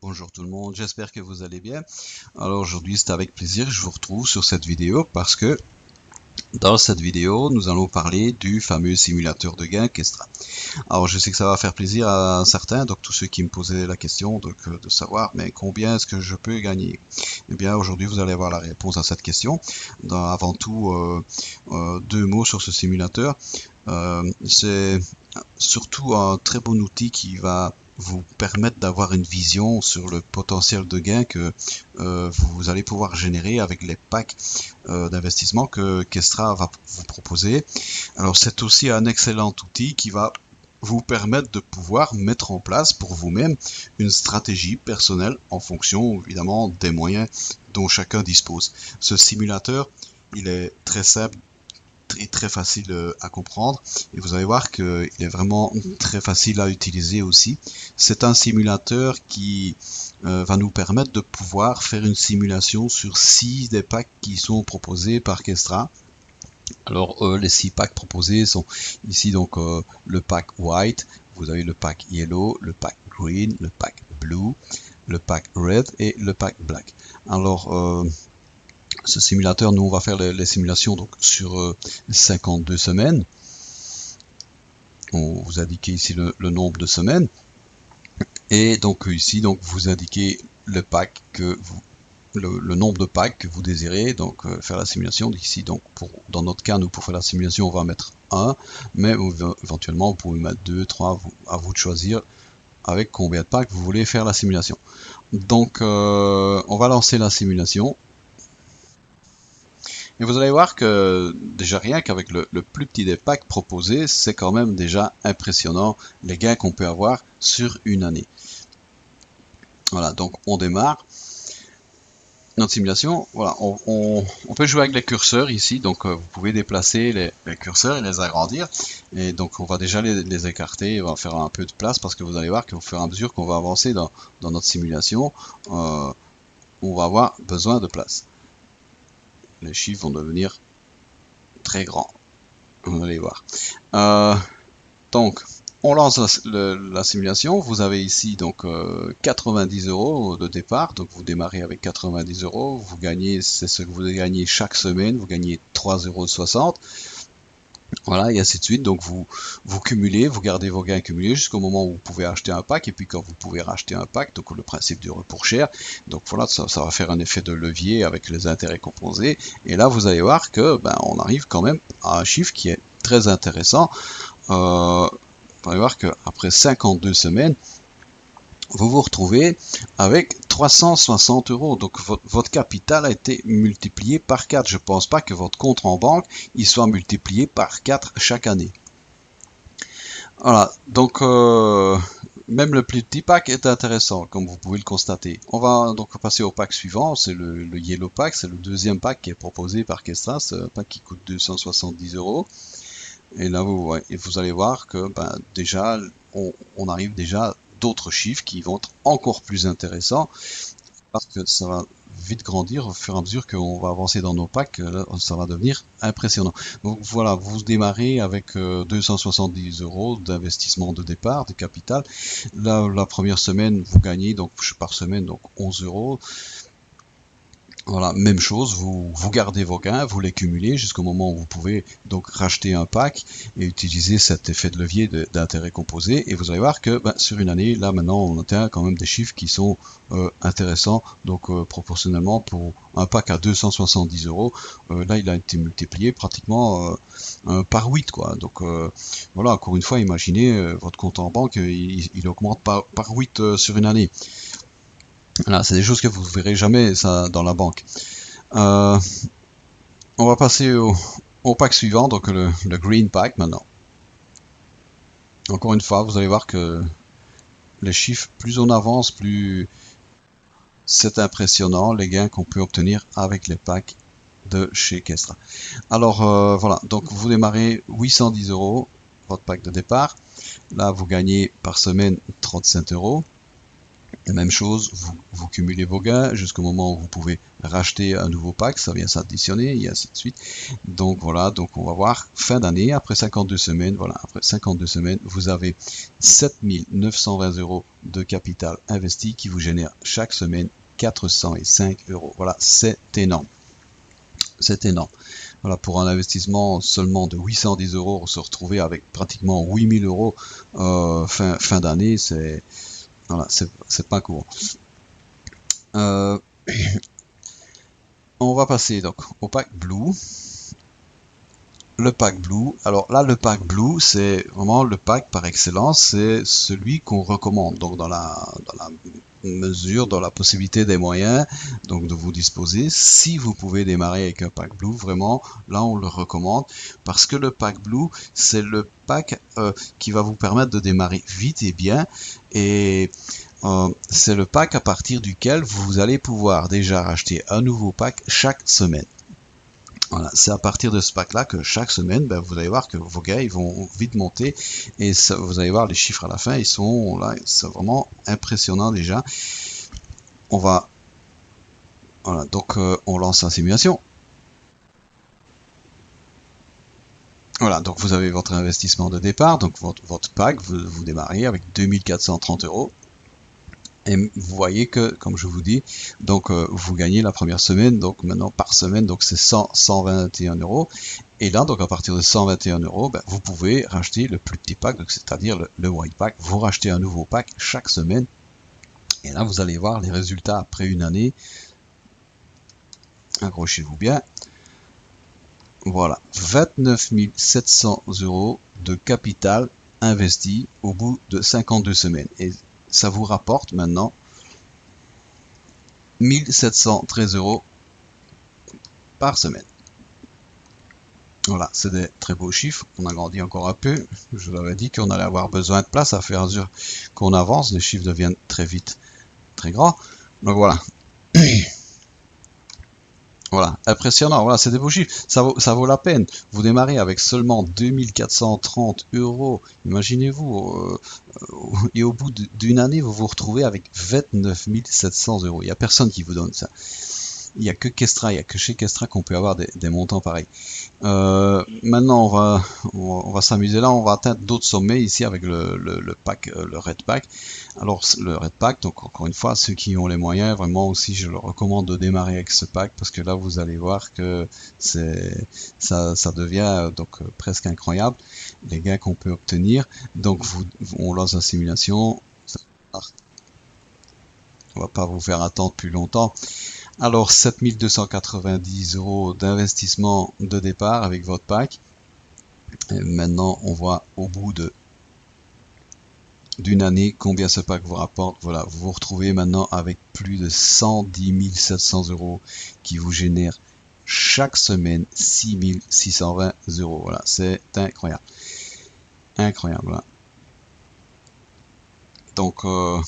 Bonjour tout le monde, j'espère que vous allez bien. Alors aujourd'hui c'est avec plaisir que je vous retrouve sur cette vidéo parce que dans cette vidéo nous allons parler du fameux simulateur de gain Kestra. Alors je sais que ça va faire plaisir à certains, donc tous ceux qui me posaient la question de savoir mais combien est-ce que je peux gagner. Eh bien aujourd'hui vous allez avoir la réponse à cette question. Avant tout deux mots sur ce simulateur. C'est surtout un très bon outil qui va vous permettre d'avoir une vision sur le potentiel de gain que vous allez pouvoir générer avec les packs d'investissement que Kestra va vous proposer. Alors c'est aussi un excellent outil qui va vous permettre de pouvoir mettre en place pour vous-même une stratégie personnelle en fonction évidemment des moyens dont chacun dispose. Ce simulateur, il est très simple, très facile à comprendre et vous allez voir qu'il est vraiment très facile à utiliser aussi. C'est un simulateur qui va nous permettre de pouvoir faire une simulation sur 6 des packs qui sont proposés par Kestra. Alors les 6 packs proposés sont ici donc le pack white, vous avez le pack yellow, le pack green, le pack blue, le pack red et le pack black. Alors ce simulateur, nous on va faire les simulations donc sur 52 semaines. On vous indiquez ici le nombre de semaines. Et donc ici donc vous indiquez le pack que vous le nombre de packs que vous désirez donc faire la simulation. Ici donc dans notre cas, nous pour faire la simulation on va mettre 1, mais éventuellement vous pouvez mettre 2, 3, à vous de choisir avec combien de packs vous voulez faire la simulation. Donc on va lancer la simulation. Et vous allez voir que déjà rien qu'avec le plus petit des packs proposés, c'est quand même déjà impressionnant les gains qu'on peut avoir sur une année. Voilà, donc on démarre notre simulation. Voilà, on peut jouer avec les curseurs ici, donc vous pouvez déplacer les curseurs et les agrandir. Et donc on va déjà les écarter, on va faire un peu de place parce que vous allez voir qu'au fur et à mesure qu'on va avancer dans notre simulation, on va avoir besoin de place. Les chiffres vont devenir très grands. Vous allez voir. Donc, on lance la simulation. Vous avez ici donc 90 € de départ. Donc, vous démarrez avec 90 €. Vous gagnez, c'est ce que vous gagnez chaque semaine. Vous gagnez 3,60 €. Voilà, et ainsi de suite. Donc, vous cumulez, vous gardez vos gains cumulés jusqu'au moment où vous pouvez acheter un pack. Et puis, quand vous pouvez racheter un pack, donc le principe du report cher. Donc, voilà, ça va faire un effet de levier avec les intérêts composés. Et là, vous allez voir que on arrive quand même à un chiffre qui est très intéressant. Vous allez voir qu'après 52 semaines, vous vous retrouvez avec 360 €. Donc votre capital a été multiplié par 4. Je ne pense pas que votre compte en banque il soit multiplié par 4 chaque année. Voilà, donc même le plus petit pack est intéressant, comme vous pouvez le constater. On va donc passer au pack suivant, c'est le Yellow Pack, c'est le deuxième pack qui est proposé par Kestra, c'est un pack qui coûte 270 €. Et là, vous allez voir que déjà, on arrive déjà d'autres chiffres qui vont être encore plus intéressants parce que ça va vite grandir au fur et à mesure qu'on va avancer dans nos packs. Là, ça va devenir impressionnant. Donc voilà, vous démarrez avec 270 € d'investissement de départ, de capital. Là, la première semaine, vous gagnez donc par semaine donc 11 €. Voilà, même chose, vous gardez vos gains, vous les cumulez jusqu'au moment où vous pouvez donc racheter un pack et utiliser cet effet de levier d'intérêt composé. Et vous allez voir que sur une année, là maintenant, on atteint quand même des chiffres qui sont intéressants. Donc proportionnellement pour un pack à 270 €, là il a été multiplié pratiquement par 8 quoi. Donc voilà, encore une fois, imaginez votre compte en banque, il augmente par 8 sur une année. Là, c'est des choses que vous ne verrez jamais ça dans la banque. On va passer au pack suivant, donc le Green Pack maintenant. Encore une fois, vous allez voir que les chiffres, plus on avance, plus c'est impressionnant les gains qu'on peut obtenir avec les packs de chez Kestra. Alors voilà, donc vous démarrez 810 € votre pack de départ. Là, vous gagnez par semaine 35 €. Même chose, vous cumulez vos gains jusqu'au moment où vous pouvez racheter un nouveau pack, ça vient s'additionner et ainsi de suite. Donc voilà, donc on va voir fin d'année, après 52 semaines, voilà, après 52 semaines, vous avez 7 920 € de capital investi qui vous génère chaque semaine 405 €. Voilà, c'est énorme. C'est énorme. Voilà, pour un investissement seulement de 810 €, se retrouver avec pratiquement 8000 € fin d'année, c'est voilà, c'est pas courant. On va passer donc au pack Blue. Le pack Blue, alors là le pack Blue c'est vraiment le pack par excellence, c'est celui qu'on recommande, donc dans la mesure, dans la possibilité des moyens, donc de vous disposer, si vous pouvez démarrer avec un pack Blue, vraiment là on le recommande, parce que le pack Blue c'est le pack qui va vous permettre de démarrer vite et bien, et c'est le pack à partir duquel vous allez pouvoir déjà racheter un nouveau pack chaque semaine. Voilà, c'est à partir de ce pack-là que chaque semaine, ben, vous allez voir que vos gains ils vont vite monter et ça, vous allez voir les chiffres à la fin, ils sont là, c'est vraiment impressionnant déjà. On va, voilà, donc on lance la simulation. Voilà, donc vous avez votre investissement de départ, donc votre pack, vous démarrez avec 2430 €. Et vous voyez que, comme je vous dis, donc vous gagnez la première semaine, donc maintenant par semaine, donc c'est 121 €. Et là, donc à partir de 121 €, ben, vous pouvez racheter le plus petit pack, c'est-à-dire le white pack. Vous rachetez un nouveau pack chaque semaine. Et là, vous allez voir les résultats après une année. Accrochez-vous bien. Voilà, 29 700 € de capital investi au bout de 52 semaines. Et ça vous rapporte maintenant 1713 € par semaine. Voilà, c'est des très beaux chiffres. On agrandit encore un peu. Je vous avais dit qu'on allait avoir besoin de place à faire à mesure qu'on avance. Les chiffres deviennent très vite très grands. Donc voilà. Voilà, impressionnant, voilà, c'est des beaux chiffres, ça vaut la peine. Vous démarrez avec seulement 2430 €, imaginez-vous, et au bout d'une année, vous vous retrouvez avec 29 700 €. Il n'y a personne qui vous donne ça. Il n'y a que Kestra, il n'y a que chez Kestra qu'on peut avoir des montants pareils. Maintenant, on va s'amuser là, on va atteindre d'autres sommets ici avec le pack, le Red Pack. Alors, le Red Pack, donc encore une fois, ceux qui ont les moyens, vraiment aussi, je leur recommande de démarrer avec ce pack parce que là, vous allez voir que ça devient donc presque incroyable, les gains qu'on peut obtenir. Donc, on lance la simulation. On va pas vous faire attendre plus longtemps. Alors 7290 € d'investissement de départ avec votre pack. Et maintenant on voit au bout d'une année combien ce pack vous rapporte. Voilà, vous vous retrouvez maintenant avec plus de 110 700 € qui vous génèrent chaque semaine 6620 €. Voilà, c'est incroyable. Incroyable. Voilà. Donc on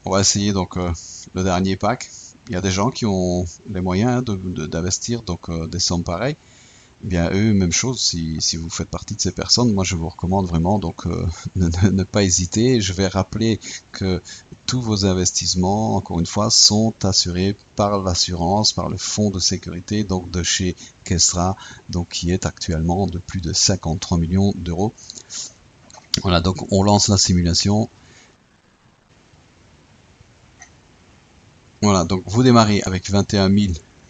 va essayer donc le dernier pack. Il y a des gens qui ont les moyens d'investir donc des sommes pareilles. Eh bien eux, même chose, si vous faites partie de ces personnes, moi je vous recommande vraiment donc ne pas hésiter. Je vais rappeler que tous vos investissements, encore une fois, sont assurés par l'assurance, par le fonds de sécurité donc de chez Kestra, donc qui est actuellement de plus de 53 millions d'euros. Voilà, donc on lance la simulation. Voilà, donc vous démarrez avec 21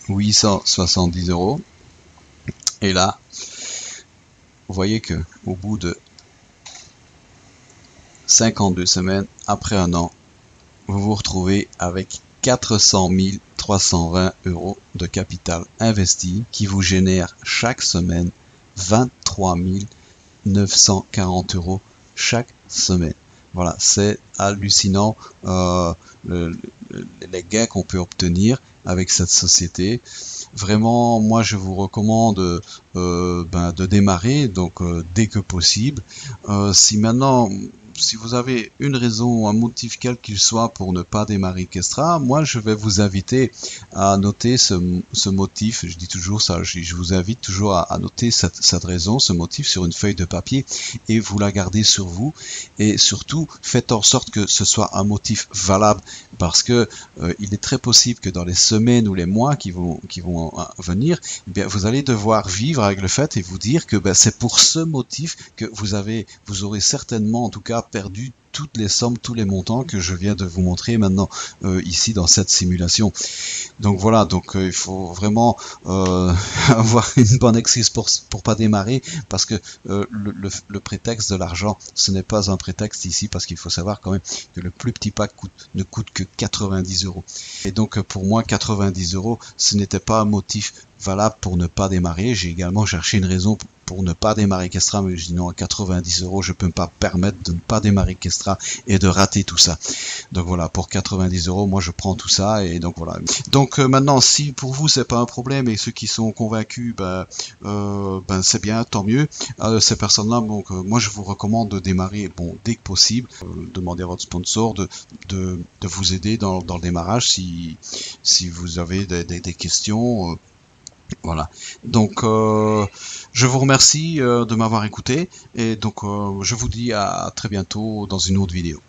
870 €. Et là, vous voyez que au bout de 52 semaines, après un an, vous vous retrouvez avec 400 320 € de capital investi qui vous génère chaque semaine 23 940 € chaque semaine. Voilà, c'est hallucinant les gains qu'on peut obtenir avec cette société. Vraiment, moi je vous recommande de démarrer donc dès que possible. Si maintenant si vous avez une raison ou un motif quel qu'il soit pour ne pas démarrer Kestra, moi je vais vous inviter à noter ce motif. Je dis toujours ça, je vous invite toujours à noter cette raison, ce motif sur une feuille de papier et vous la gardez sur vous. Et surtout, faites en sorte que ce soit un motif valable, parce que il est très possible que dans les semaines ou les mois qui vont venir, eh bien, vous allez devoir vivre avec le fait et vous dire que ben, c'est pour ce motif que vous aurez certainement en tout cas perdu toutes les sommes, tous les montants que je viens de vous montrer maintenant ici dans cette simulation. Donc voilà, donc il faut vraiment avoir une bonne excuse pour pas démarrer, parce que le prétexte de l'argent, ce n'est pas un prétexte ici, parce qu'il faut savoir quand même que le plus petit pack ne coûte que 90 €. Et donc pour moi 90 €, ce n'était pas un motif valable pour ne pas démarrer. J'ai également cherché une raison pour ne pas démarrer Kestra, mais je dis non, à 90 €, je peux pas me permettre de ne pas démarrer Kestra et de rater tout ça. Donc voilà, pour 90 €, moi je prends tout ça, et donc voilà. Donc maintenant, si pour vous c'est pas un problème et ceux qui sont convaincus, ben c'est bien, tant mieux. Ces personnes-là, donc moi je vous recommande de démarrer, bon, dès que possible. Demandez à votre sponsor de vous aider dans le démarrage si vous avez des questions. Voilà, donc je vous remercie de m'avoir écouté, et donc je vous dis à très bientôt dans une autre vidéo.